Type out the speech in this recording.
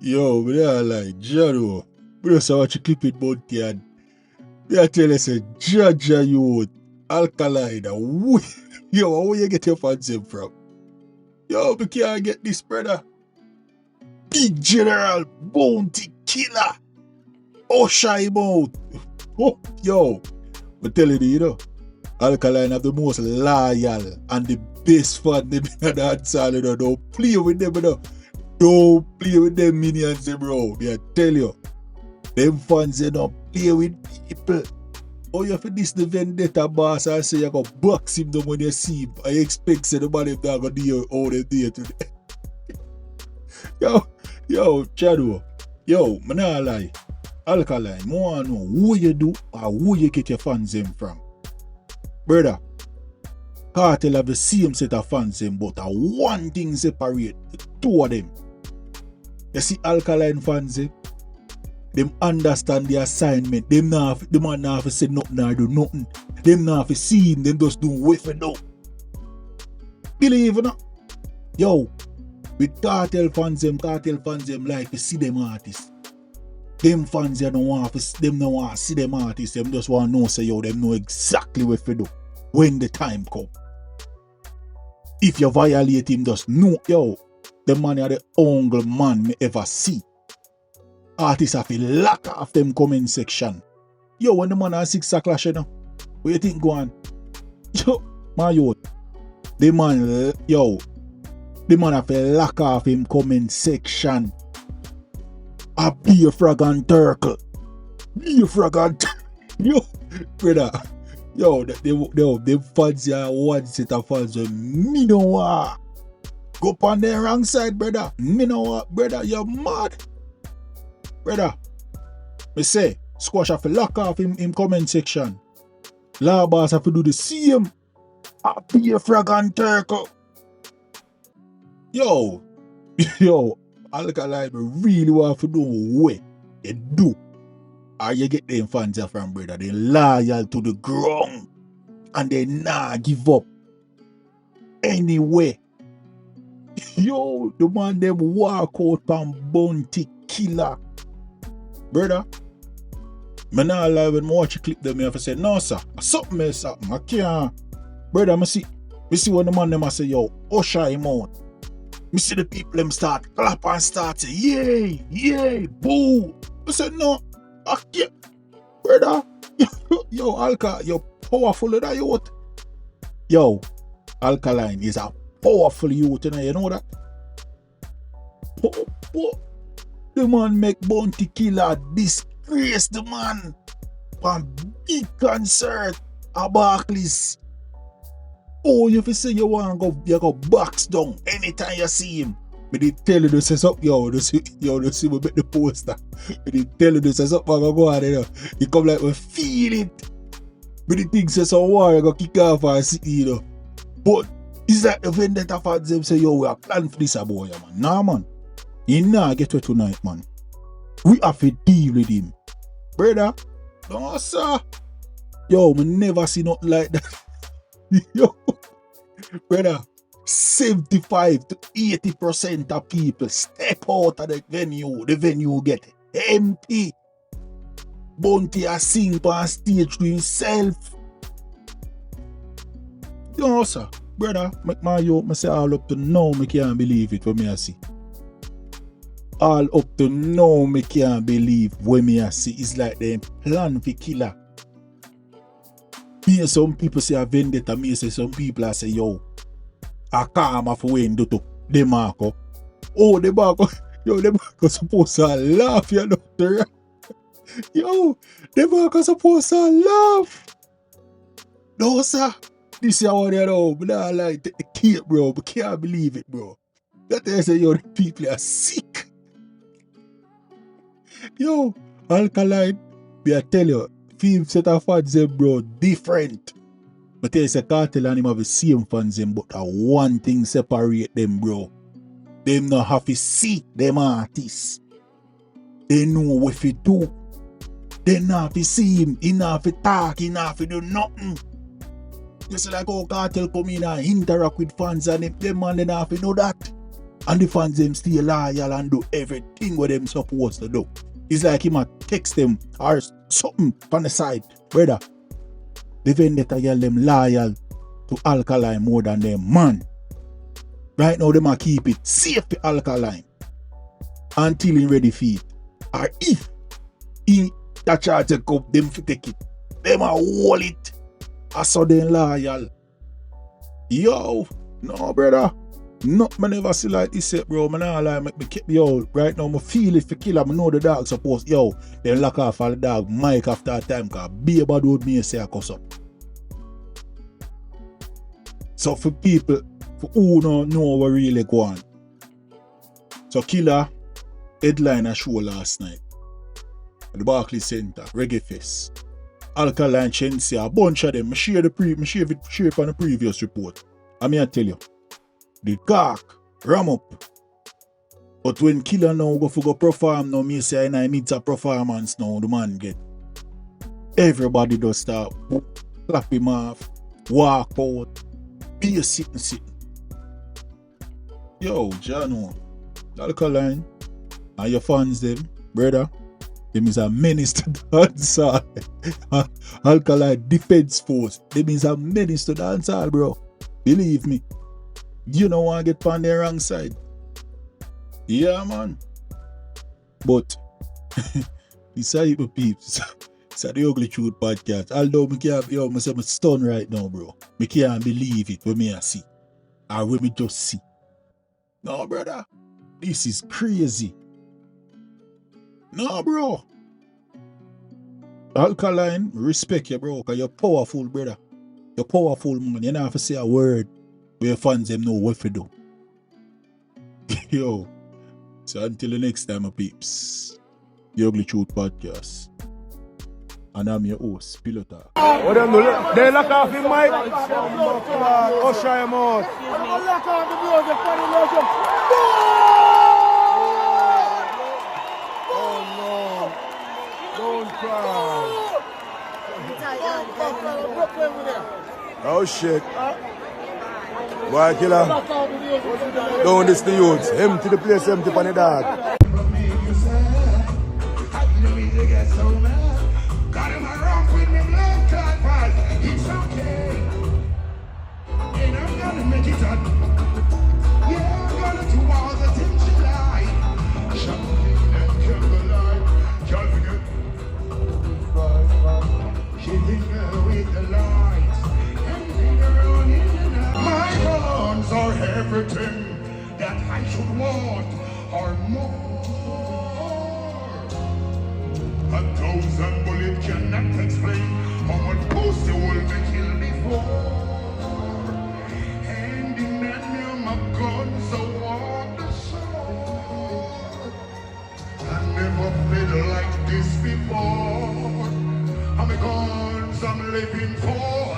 Yo, but I like Jado. We just watch a clip it Bounty and they tell us a Jaja youth, Alkaline, yo, where you get your fans in from? Yo, we can't get this, brother. Big General Bounty Killer. Usher him out. Oh, yo, I'm telling you, Alkaline have the most loyal and the best fan them in the dancehall, Don't play with them, Don't play with them minions, bro. I tell you. Them fans, don't play with people. Oh, you have to diss the Vendetta boss and say you go box him when you see him. I expect somebody that go do all they do today. yo, Chado. Yo, man, I lie. Alkaline, I want to know who you do or who you get your fans in from. Brother, Cartel have the same set of fans in, but one thing separate the two of them. You see Alkaline fans, them understand the assignment. Them not the man not have to say nothing or do nothing. Them not have to see him, them just do what they do. Believe it or not? Yo, with cartel fans them like to see them artists. Them fans they don't want to see them artists, them just want to know say yo, them know exactly what to do when the time come. If you violate him, just know, yo, the man are the only man me ever see. Artists have to lock off them comment section. Yo, when the man has 6 clash, what you think go on? Yo, my youth, the man have to lock off him comment section. A beer frag and turtle. Beer frag and turtle. Yo, brother. Yo, them fans are one set of fans with me no want. Go up on the wrong side, brother. Me no want, brother, you're mad. Brother, me say, Squash have to lock off him comment section. Labas have to do the same. A beer frag and turtle. Yo, Alkaline really want to do what they do. Or you get them fans from, brother. They loyal to the ground. And they not give up. Anyway. Yo, the man them walk out from Bounty Killer. Brother, I not lie when I watch a clip them, I have to say, no sir, something else happen. I can't. Brother, I see when the man them I say, yo, usher him out. I see the people them start clap and start say, yay, boo. I said, no, I can't. Brother, yo, Alka, you're powerful that youth. Yo, Alkaline is a powerful youth, you know that? The man make Bounty Killer disgrace the man. One big concert at Barclays. Oh, if you say you want to go box down anytime you see him. But they tell you to say something, see me make the poster. But they tell you to say something, go on there. He come like, we feel it. But the thing says some war, you go kick off and see, But it's like the Vendetta fans them say, yo, we are planning for this boy, man. Nah, man. He not get to tonight, man. We have to deal with him. Brother, no, sir. Yo, me never see nothing like that. Yo, brother, 75 to 80% of people step out of the venue get empty. Bounty a sing on stage to himself. Yo, sir, brother, me say all up to now, me can't believe it when me I see. All up to now, me can't believe when me I see. It's like they plan for killer. Me some people say a vendetta, me say some people I say, yo, a karma for when do to the Marco. Oh, the Marco, yo, the Marco supposed to laugh, you know. Yo, the Marco supposed to laugh. No, sir. This is what they know, but I like the kid, bro, but can't believe it, bro. That they say, yo, the people are sick. Yo, Alkaline, I tell you, 5 set of fans, bro, different. But tell you, say Cartel and him have the same fans, but one thing separate them, bro. Them not have to see them artists. They know what to do. They not have to see him. He not have to talk. He not have to do nothing. You see like how Cartel come in and interact with fans and them man, they not have to know that. And the fans them stay loyal and do everything what them supposed to do. It's like him a text them or something on the side. Brother, the Vendetta girl them loyal to Alkaline more than them man. Right now them a keep it safe to Alkaline until he ready for it. Or if he that try to take up them to take it, them a hold it. I saw them loyal. Yo, no brother. No, I never see like this yet, bro. I not lie, me keep yo. Right now, I feel it for kill him. I know the dog supposed, yo, then lock off all the dog mic after a time, because be about what me say I cuss up. So for people, for who don't know what really go on. So Killer headline a show last night at the Barclays Center, Reggae Fest. Alkaline Chensi, a bunch of them. I share it on the previous report. I mean I tell you. The cock, ram up. But when Killer now go perform now, me say I need a performance now, the man get. Everybody does start clap him off, walk out, be a sitting. Yo, Jano, Alkaline, and your fans them, brother, them is a menace to dancehall. Alkaline Defense Force, them is a menace to dancehall, bro. Believe me. You don't want to get on the wrong side. Yeah, man. But, it's a heap of peeps. It's a the Ugly Truth podcast. Although me can't, yo, I'm stunned right now, bro. Me can't believe it when me see. Or when me just see. No, brother. This is crazy. No, bro. Alkaline, respect you, bro, because you're powerful, brother. You're powerful, man. You don't have to say a word. Where fans them know what to do. Yo. So until the next time, my peeps. The Ugly Truth Podcast. And I'm your host, Pilota. What them do? They lock off the mic. Usher him out. Lock off the music for the legend. Oh no. Don't cry. Oh shit. Boy, Killer, don't this the youths. Empty the place, empty on the dog. It's okay. And I'm gonna make it up. Yeah, I'm gonna do all the things you like. Champagne and candlelight. Can't forget. Hitting her with the lights. Everything around in the night. My bones are everything that I should want or more. 1,000 bullets cannot explain how much pussy will be killed before. And in that name of God, so walk the shore. I never felt like this before. I'm the guns I'm living for.